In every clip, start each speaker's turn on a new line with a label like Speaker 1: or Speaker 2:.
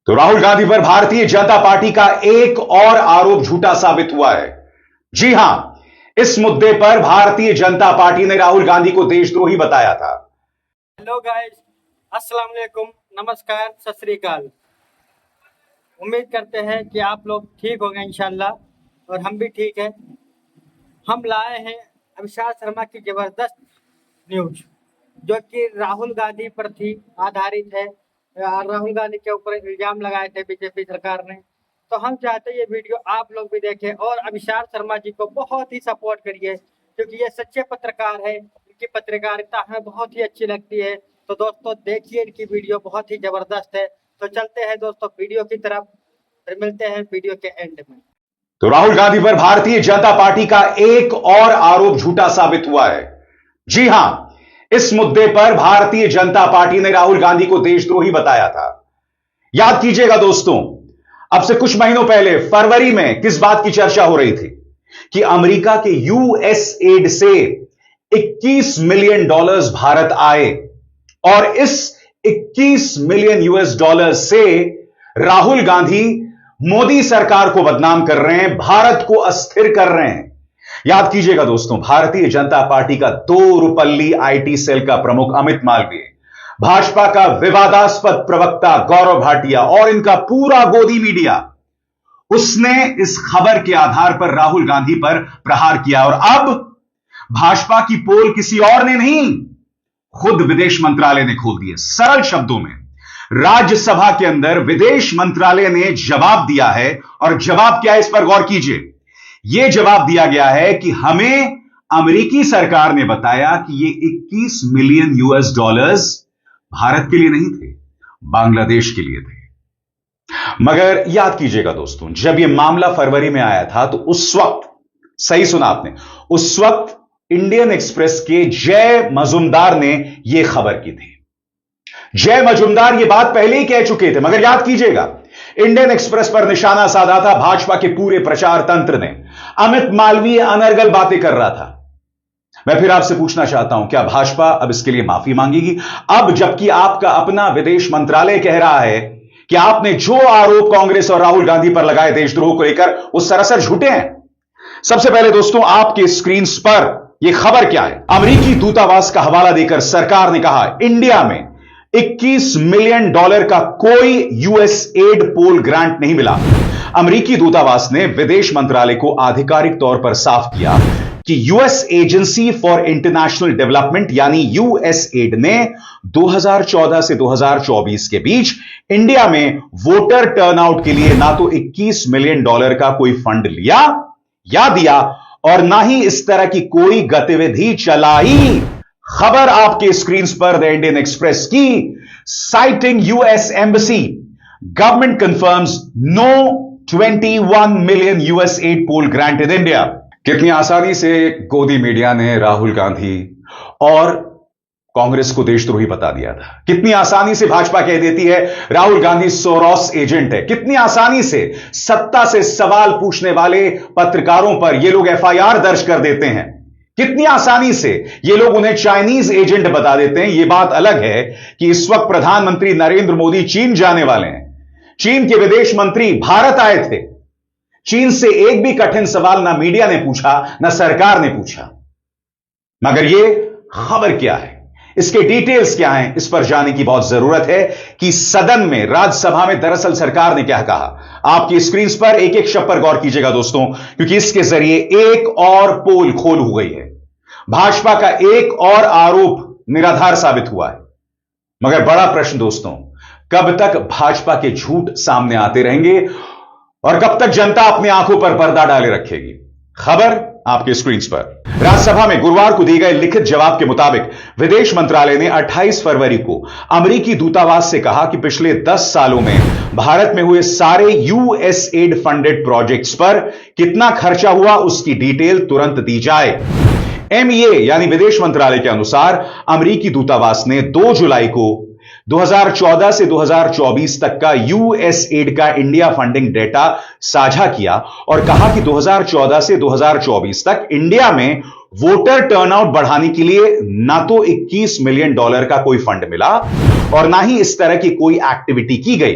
Speaker 1: तो राहुल गांधी पर भारतीय जनता पार्टी का एक और आरोप झूठा साबित हुआ है। जी हां, इस मुद्दे पर भारतीय जनता पार्टी ने राहुल गांधी को देशद्रोही बताया था।
Speaker 2: हेलो गाइस, अस्सलाम वालेकुम, नमस्कार, सत श्री अकाल। उम्मीद करते हैं कि आप लोग ठीक होंगे इंशाल्लाह और हम भी ठीक हैं। हम लाए हैं अभिषेक शर्मा की जबरदस्त न्यूज जो कि राहुल गांधी पर थी, आधारित है। राहुल गांधी के ऊपर इल्जाम लगाए थे बीजेपी सरकार ने। तो हम चाहते हैं ये वीडियो आप लोग भी देखें और अभिषेक शर्मा जी को बहुत ही सपोर्ट करिए क्योंकि ये सच्चे पत्रकार है। इनकी पत्रकारिता हमें बहुत ही अच्छी लगती है। तो दोस्तों देखिए, इनकी वीडियो बहुत ही जबरदस्त है। तो चलते हैं दोस्तों वीडियो की तरफ, फिर मिलते हैं वीडियो के एंड में।
Speaker 1: तो राहुल गांधी पर भारतीय जनता पार्टी का एक और आरोप झूठा साबित हुआ है। जी हां, इस मुद्दे पर भारतीय जनता पार्टी ने राहुल गांधी को देशद्रोही बताया था। याद कीजिएगा दोस्तों, अब से कुछ महीनों पहले फरवरी में किस बात की चर्चा हो रही थी कि अमेरिका के यूएस एड से 21 मिलियन डॉलर्स भारत आए और इस 21 मिलियन यूएस डॉलर से राहुल गांधी मोदी सरकार को बदनाम कर रहे हैं, भारत को अस्थिर कर रहे हैं। याद कीजिएगा दोस्तों, भारतीय जनता पार्टी का 2 रुपल्ली आईटी सेल का प्रमुख अमित मालवीय, भाजपा का विवादास्पद प्रवक्ता गौरव भाटिया और इनका पूरा गोदी मीडिया, उसने इस खबर के आधार पर राहुल गांधी पर प्रहार किया। और अब भाजपा की पोल किसी और ने नहीं, खुद विदेश मंत्रालय ने खोल दिए। सरल शब्दों में राज्यसभा के अंदर विदेश मंत्रालय ने जवाब दिया है। और जवाब क्या है, इस पर गौर कीजिए। यह जवाब दिया गया है कि हमें अमेरिकी सरकार ने बताया कि ये 21 मिलियन यूएस डॉलर्स भारत के लिए नहीं थे, बांग्लादेश के लिए थे। मगर याद कीजिएगा दोस्तों, जब यह मामला फरवरी में आया था तो उस वक्त, सही सुना आपने, उस वक्त इंडियन एक्सप्रेस के जय मजुमदार ने यह खबर की थी। जय मजुमदार यह बात पहले ही कह चुके थे, मगर याद कीजिएगा, इंडियन एक्सप्रेस पर निशाना साधा था भाजपा के पूरे प्रचार तंत्र ने। अमित मालवीय अनर्गल बातें कर रहा था। मैं फिर आपसे पूछना चाहता हूं, क्या भाजपा अब इसके लिए माफी मांगेगी? अब जबकि आपका अपना विदेश मंत्रालय कह रहा है कि आपने जो आरोप कांग्रेस और राहुल गांधी पर लगाए देशद्रोह को लेकर, वो सरासर झूठे हैं। सबसे पहले दोस्तों, आपके स्क्रीन पर यह खबर क्या है? अमेरिकी दूतावास का हवाला देकर सरकार ने कहा इंडिया में 21 मिलियन डॉलर का कोई यूएस एड पोल ग्रांट नहीं मिला। अमेरिकी दूतावास ने विदेश मंत्रालय को आधिकारिक तौर पर साफ किया कि US agency for international development यानी यूएसएड ने 2014 से 2024 के बीच इंडिया में वोटर टर्नआउट के लिए ना तो 21 मिलियन डॉलर का कोई फंड लिया या दिया और ना ही इस तरह की कोई गतिविधि चलाई। खबर आपके स्क्रीन पर द इंडियन एक्सप्रेस की, citing US embassy, government confirms no 21 million US aid poll granted India. कितनी आसानी से गोदी मीडिया ने राहुल गांधी और कांग्रेस को देशद्रोही बता दिया था। कितनी आसानी से भाजपा कह देती है राहुल गांधी सोरोस एजेंट है। कितनी आसानी से सत्ता से सवाल पूछने वाले पत्रकारों पर ये लोग एफआईआर दर्ज कर देते हैं। कितनी आसानी से ये लोग उन्हें चाइनीज एजेंट बता देते हैं। यह बात अलग है कि इस वक्त प्रधानमंत्री नरेंद्र मोदी चीन जाने वाले हैं। चीन के विदेश मंत्री भारत आए थे। चीन से एक भी कठिन सवाल ना मीडिया ने पूछा, ना सरकार ने पूछा। मगर यह खबर क्या है, इसके डिटेल्स क्या हैं, इस पर जाने की बहुत जरूरत है कि सदन में, राज्यसभा में दरअसल सरकार ने क्या कहा। आपकी स्क्रीन पर एक एक शब्द पर गौर कीजिएगा दोस्तों, क्योंकि इसके जरिए एक और पोल खोल हो गई है। भाजपा का एक और आरोप निराधार साबित हुआ है। मगर बड़ा प्रश्न दोस्तों, कब तक भाजपा के झूठ सामने आते रहेंगे और कब तक जनता अपनी आंखों पर पर्दा डाले रखेगी? खबर आपके स्क्रीन पर। राज्यसभा में गुरुवार को दिए गए लिखित जवाब के मुताबिक विदेश मंत्रालय ने 28 फरवरी को अमेरिकी दूतावास से कहा कि पिछले 10 सालों में भारत में हुए सारे यूएसएड फंडेड प्रोजेक्ट्स पर कितना खर्चा हुआ उसकी डिटेल तुरंत दी जाए। एमईए यानी विदेश मंत्रालय के अनुसार अमेरिकी दूतावास ने 2 जुलाई को 2014 से 2024 तक का यूएसएड का इंडिया फंडिंग डेटा साझा किया और कहा कि 2014 से 2024 तक इंडिया में वोटर टर्नआउट बढ़ाने के लिए ना तो 21 मिलियन डॉलर का कोई फंड मिला और ना ही इस तरह की कोई एक्टिविटी की गई।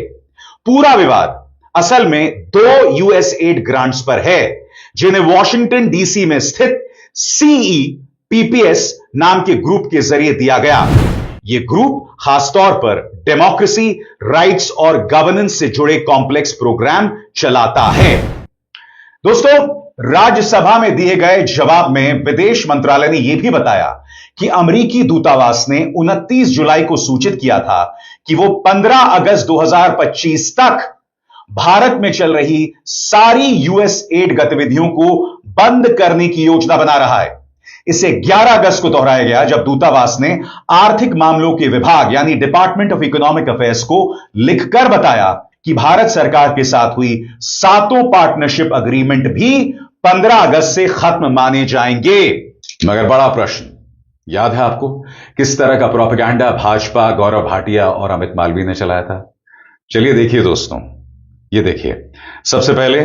Speaker 1: पूरा विवाद असल में 2 यूएसएड ग्रांट्स पर है, जिन्हें वॉशिंगटन डीसी में स्थित CEPPS नाम के ग्रुप के जरिए दिया गया। यह ग्रुप खासतौर पर डेमोक्रेसी, राइट्स और गवर्नेंस से जुड़े कॉम्प्लेक्स प्रोग्राम चलाता है। दोस्तों, राज्यसभा में दिए गए जवाब में विदेश मंत्रालय ने यह भी बताया कि अमेरिकी दूतावास ने 29 जुलाई को सूचित किया था कि वो 15 अगस्त 2025 तक भारत में चल रही सारी यूएसएड गतिविधियों को बंद करने की योजना बना रहा है। इसे 11 अगस्त को दोहराया गया जब दूतावास ने आर्थिक मामलों के विभाग यानी डिपार्टमेंट ऑफ इकोनॉमिक अफेयर्स को लिखकर बताया कि भारत सरकार के साथ हुई 7 पार्टनरशिप अग्रीमेंट भी 15 अगस्त से खत्म माने जाएंगे। मगर बड़ा प्रश्न याद है आपको, किस तरह का प्रोपेगेंडा भाजपा, गौरव भाटिया और अमित मालवीय ने चलाया था? चलिए देखिए दोस्तों, ये देखिए। सबसे पहले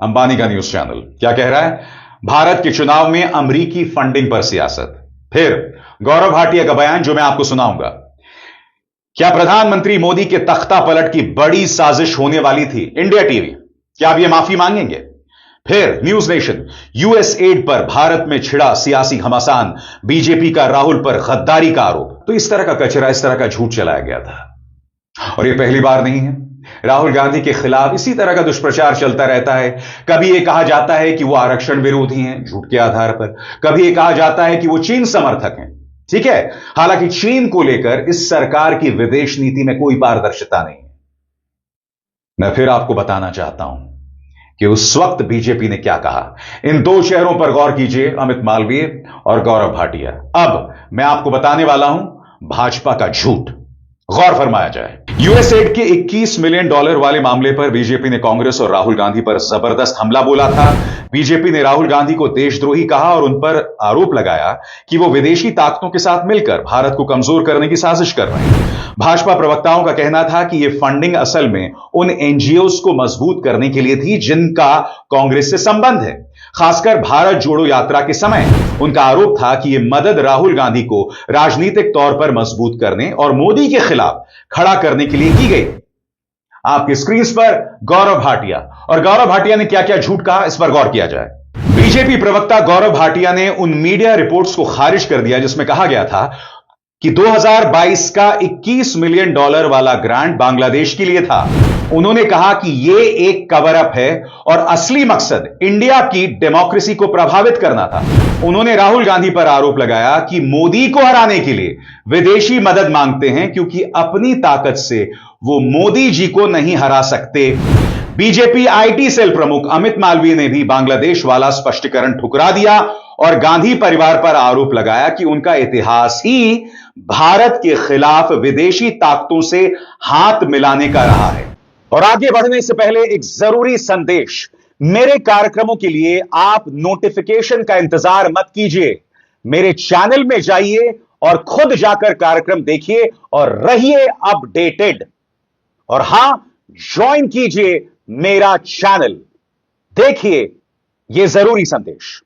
Speaker 1: अंबानी का न्यूज चैनल क्या कह रहा है? भारत के चुनाव में अमेरिकी फंडिंग पर सियासत। फिर गौरव भाटिया का बयान जो मैं आपको सुनाऊंगा। क्या प्रधानमंत्री मोदी के तख्ता पलट की बड़ी साजिश होने वाली थी? इंडिया टीवी, क्या अब ये माफी मांगेंगे? फिर न्यूज नेशन, यूएसएड पर भारत में छिड़ा सियासी घमासान, बीजेपी का राहुल पर गद्दारी का आरोप। तो इस तरह का कचरा, इस तरह का झूठ चलाया गया था और यह पहली बार नहीं है। राहुल गांधी के खिलाफ इसी तरह का दुष्प्रचार चलता रहता है। कभी यह कहा जाता है कि वो आरक्षण विरोधी हैं झूठ के आधार पर, कभी यह कहा जाता है कि वो चीन समर्थक हैं। ठीक है, हालांकि चीन को लेकर इस सरकार की विदेश नीति में कोई पारदर्शिता नहीं है। मैं फिर आपको बताना चाहता हूं कि उस वक्त बीजेपी ने क्या कहा। इन 2 चेहरों पर गौर कीजिए, अमित मालवीय और गौरव भाटिया। अब मैं आपको बताने वाला हूं भाजपा का झूठ, गौर फरमाया जाए। यूएसएड के $21 मिलियन वाले मामले पर बीजेपी ने कांग्रेस और राहुल गांधी पर जबरदस्त हमला बोला था। बीजेपी ने राहुल गांधी को देशद्रोही कहा और उन पर आरोप लगाया कि वो विदेशी ताकतों के साथ मिलकर भारत को कमजोर करने की साजिश कर रहे हैं। भाजपा प्रवक्ताओं का कहना था कि यह फंडिंग असल में उन एनजीओज को मजबूत करने के लिए थी जिनका कांग्रेस से संबंध है। खासकर भारत जोड़ो यात्रा के समय उनका आरोप था कि यह मदद राहुल गांधी को राजनीतिक तौर पर मजबूत करने और मोदी के खिलाफ खड़ा करने के लिए की गई। आपकी स्क्रीन पर गौरव भाटिया, और गौरव भाटिया ने क्या क्या झूठ कहा इस पर गौर किया जाए। बीजेपी प्रवक्ता गौरव भाटिया ने उन मीडिया रिपोर्ट्स को खारिज कर दिया जिसमें कहा गया था कि 2022 का $21 मिलियन वाला ग्रांट बांग्लादेश के लिए था। उन्होंने कहा कि यह एक कवर अप है और असली मकसद इंडिया की डेमोक्रेसी को प्रभावित करना था। उन्होंने राहुल गांधी पर आरोप लगाया कि मोदी को हराने के लिए विदेशी मदद मांगते हैं क्योंकि अपनी ताकत से वो मोदी जी को नहीं हरा सकते। बीजेपी आईटी सेल प्रमुख अमित मालवीय ने भी बांग्लादेश वाला स्पष्टीकरण ठुकरा दिया और गांधी परिवार पर आरोप लगाया कि उनका इतिहास ही भारत के खिलाफ विदेशी ताकतों से हाथ मिलाने का रहा है। और आगे बढ़ने से पहले एक जरूरी संदेश, मेरे कार्यक्रमों के लिए आप नोटिफिकेशन का इंतजार मत कीजिए। मेरे चैनल में जाइए और खुद जाकर कार्यक्रम देखिए और रहिए अपडेटेड। और हां, ज्वाइन कीजिए मेरा चैनल, देखिए यह जरूरी संदेश।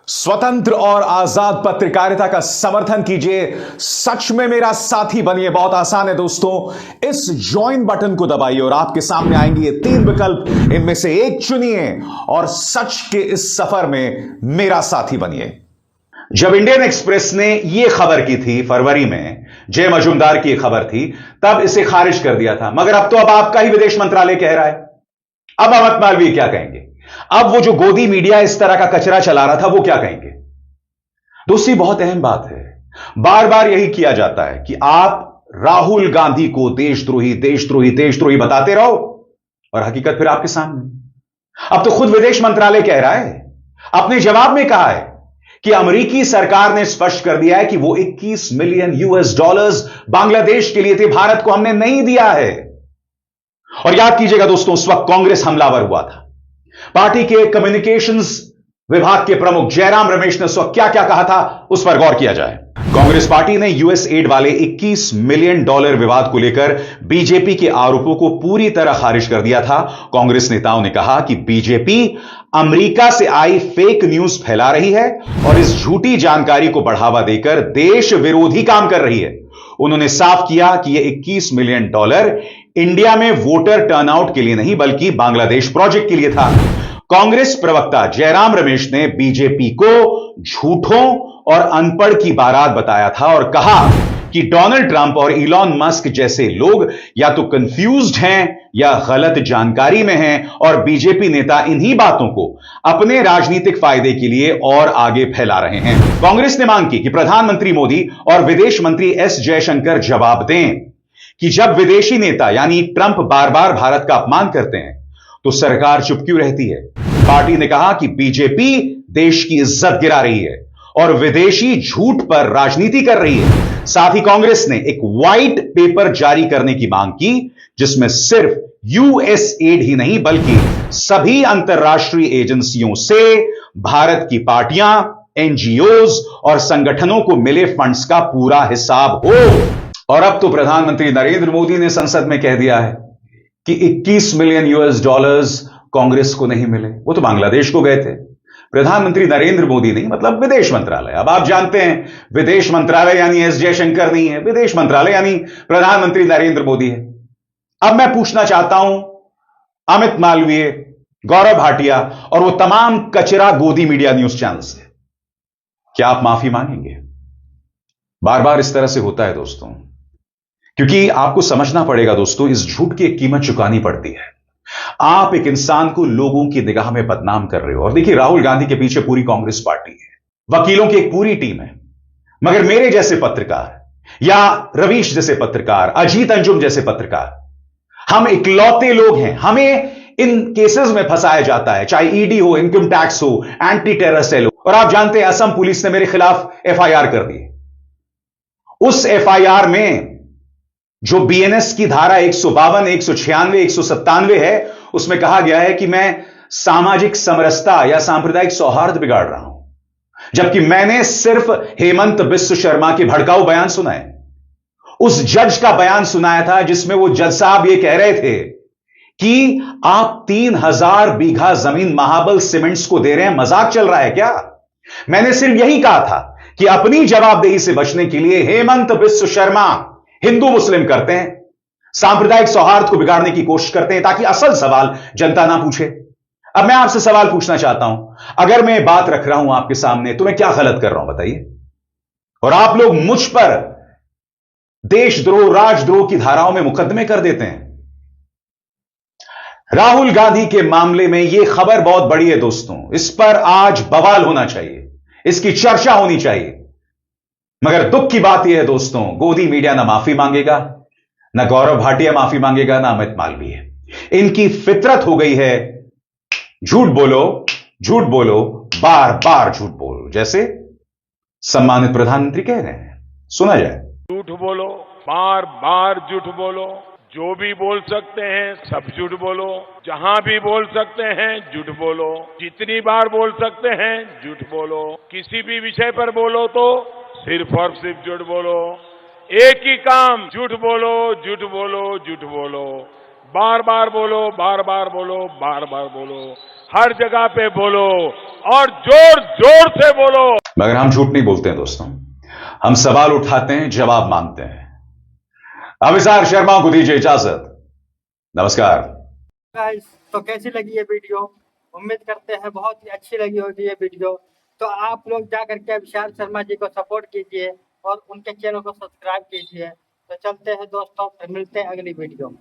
Speaker 1: स्वतंत्र और आजाद पत्रकारिता का समर्थन कीजिए, सच में मेरा साथी बनिए। बहुत आसान है दोस्तों, इस ज्वाइन बटन को दबाइए और आपके सामने आएंगे ये 3 विकल्प, इनमें से एक चुनिए और सच के इस सफर में मेरा साथी बनिए। जब इंडियन एक्सप्रेस ने यह खबर की थी फरवरी में, जय मजूमदार की खबर थी, तब इसे खारिज कर दिया था। मगर अब तो आपका ही विदेश मंत्रालय कह रहा है। अब अमित मालवीय क्या कहेंगे? अब वो जो गोदी मीडिया इस तरह का कचरा चला रहा था वो क्या कहेंगे? दूसरी बहुत अहम बात है, बार बार यही किया जाता है कि आप राहुल गांधी को देशद्रोही देशद्रोही देशद्रोही बताते रहो और हकीकत फिर आपके सामने। अब तो खुद विदेश मंत्रालय कह रहा है, अपने जवाब में कहा है कि अमेरिकी सरकार ने स्पष्ट कर दिया है कि वो $21 मिलियन बांग्लादेश के लिए थे, भारत को हमने नहीं दिया है। और याद कीजिएगा दोस्तों, उस वक्त कांग्रेस हमलावर हुआ था। पार्टी के कम्युनिकेशंस विभाग के प्रमुख जयराम रमेश ने उस वक्त क्या क्या कहा था उस पर गौर किया जाए। कांग्रेस पार्टी ने यूएसएड वाले $21 मिलियन विवाद को लेकर बीजेपी के आरोपों को पूरी तरह खारिज कर दिया था। कांग्रेस नेताओं ने कहा कि बीजेपी अमेरिका से आई फेक न्यूज फैला रही है और इस झूठी जानकारी को बढ़ावा देकर देश विरोधी काम कर रही है। उन्होंने साफ किया कि यह $21 मिलियन इंडिया में वोटर टर्नआउट के लिए नहीं बल्कि बांग्लादेश प्रोजेक्ट के लिए था। कांग्रेस प्रवक्ता जयराम रमेश ने बीजेपी को झूठों और अनपढ़ की बारात बताया था और कहा कि डोनाल्ड ट्रंप और इलॉन मस्क जैसे लोग या तो कंफ्यूज्ड हैं या गलत जानकारी में हैं और बीजेपी नेता इन्हीं बातों को अपने राजनीतिक फायदे के लिए और आगे फैला रहे हैं। कांग्रेस ने मांग की कि प्रधानमंत्री मोदी और विदेश मंत्री एस जयशंकर जवाब दें कि जब विदेशी नेता यानी ट्रंप बार बार भारत का अपमान करते हैं तो सरकार चुप क्यों रहती है। पार्टी ने कहा कि बीजेपी देश की इज्जत गिरा रही है और विदेशी झूठ पर राजनीति कर रही है। साथ ही कांग्रेस ने एक व्हाइट पेपर जारी करने की मांग की जिसमें सिर्फ यूएसएड ही नहीं बल्कि सभी अंतर्राष्ट्रीय एजेंसियों से भारत की पार्टियां, एनजीओज और संगठनों को मिले फंड्स का पूरा हिसाब हो। और अब तो प्रधानमंत्री नरेंद्र मोदी ने संसद में कह दिया है कि 21 मिलियन यूएस डॉलर्स कांग्रेस को नहीं मिले, वो तो बांग्लादेश को गए थे। प्रधानमंत्री नरेंद्र मोदी नहीं, मतलब विदेश मंत्रालय। अब आप जानते हैं विदेश मंत्रालय यानी एस जयशंकर नहीं है, विदेश मंत्रालय यानी प्रधानमंत्री नरेंद्र मोदी है। अब मैं पूछना चाहता हूं अमित मालवीय, गौरव भाटिया और वो तमाम कचरा गोदी मीडिया न्यूज चैनल से, क्या आप माफी मांगेंगे? बार बार इस तरह से होता है दोस्तों, क्योंकि आपको समझना पड़ेगा दोस्तों, इस झूठ की एक कीमत चुकानी पड़ती है। आप एक इंसान को लोगों की निगाह में बदनाम कर रहे हो। और देखिए, राहुल गांधी के पीछे पूरी कांग्रेस पार्टी है, वकीलों की एक पूरी टीम है, मगर मेरे जैसे पत्रकार या रवीश जैसे पत्रकार, अजीत अंजुम जैसे पत्रकार, हम इकलौते लोग हैं, हमें इन केसेस में फंसाया जाता है, चाहे ईडी हो, इनकम टैक्स हो, एंटी टेरर सेल हो। और आप जानते हैं असम पुलिस ने मेरे खिलाफ एफआईआर कर दी। उस एफआईआर में जो बीएनएस की धारा 152, 196, 197 है, उसमें कहा गया है कि मैं सामाजिक समरसता या सांप्रदायिक सौहार्द बिगाड़ रहा हूं, जबकि मैंने सिर्फ हेमंत बिस्व शर्मा के भड़काऊ बयान सुनाए। उस जज का बयान सुनाया था जिसमें वो जज साहब ये कह रहे थे कि आप 3000 बीघा जमीन महाबल सीमेंट्स को दे रहे हैं, मजाक चल रहा है क्या? मैंने सिर्फ यही कहा था कि अपनी जवाबदेही से बचने के लिए हेमंत बिस्व शर्मा हिंदू मुस्लिम करते हैं, सांप्रदायिक सौहार्द को बिगाड़ने की कोशिश करते हैं ताकि असल सवाल जनता ना पूछे। अब मैं आपसे सवाल पूछना चाहता हूं, अगर मैं बात रख रहा हूं आपके सामने तो मैं क्या गलत कर रहा हूं बताइए? और आप लोग मुझ पर देशद्रोह, राजद्रोह की धाराओं में मुकदमे कर देते हैं। राहुल गांधी के मामले में यह खबर बहुत बड़ी है दोस्तों, इस पर आज बवाल होना चाहिए, इसकी चर्चा होनी चाहिए। मगर दुख की बात यह है दोस्तों, गोदी मीडिया ना माफी मांगेगा, ना गौरव भाटिया माफी मांगेगा, ना अमित मालवीय। इनकी फितरत हो गई है झूठ बोलो, झूठ बोलो, बार बार झूठ बोलो, जैसे सम्मानित प्रधानमंत्री कह रहे हैं। सुना जाए।
Speaker 3: झूठ बोलो, बार बार झूठ बोलो, जो भी बोल सकते हैं सब झूठ बोलो, जहां भी बोल सकते हैं झूठ बोलो, जितनी बार बोल सकते हैं झूठ बोलो, किसी भी विषय पर बोलो तो सिर्फ और सिर्फ झूठ बोलो। एक ही काम, झूठ बोलो, झूठ बोलो, झूठ बोलो, बार बार बोलो, बार बार बोलो, बार बार बोलो, हर जगह पे बोलो और जोर जोर से बोलो।
Speaker 1: मगर हम झूठ नहीं बोलते हैं दोस्तों, हम सवाल उठाते हैं, जवाब मांगते हैं। अभिसार शर्मा को दीजिए इजाजत। नमस्कार
Speaker 2: गाइस, तो कैसी लगी ये वीडियो? उम्मीद करते हैं बहुत ही अच्छी लगी होगी ये वीडियो। तो आप लोग जा करके अभिसार शर्मा जी को सपोर्ट कीजिए और उनके चैनल को सब्सक्राइब कीजिए। तो चलते हैं दोस्तों, फिर मिलते हैं अगली वीडियो में।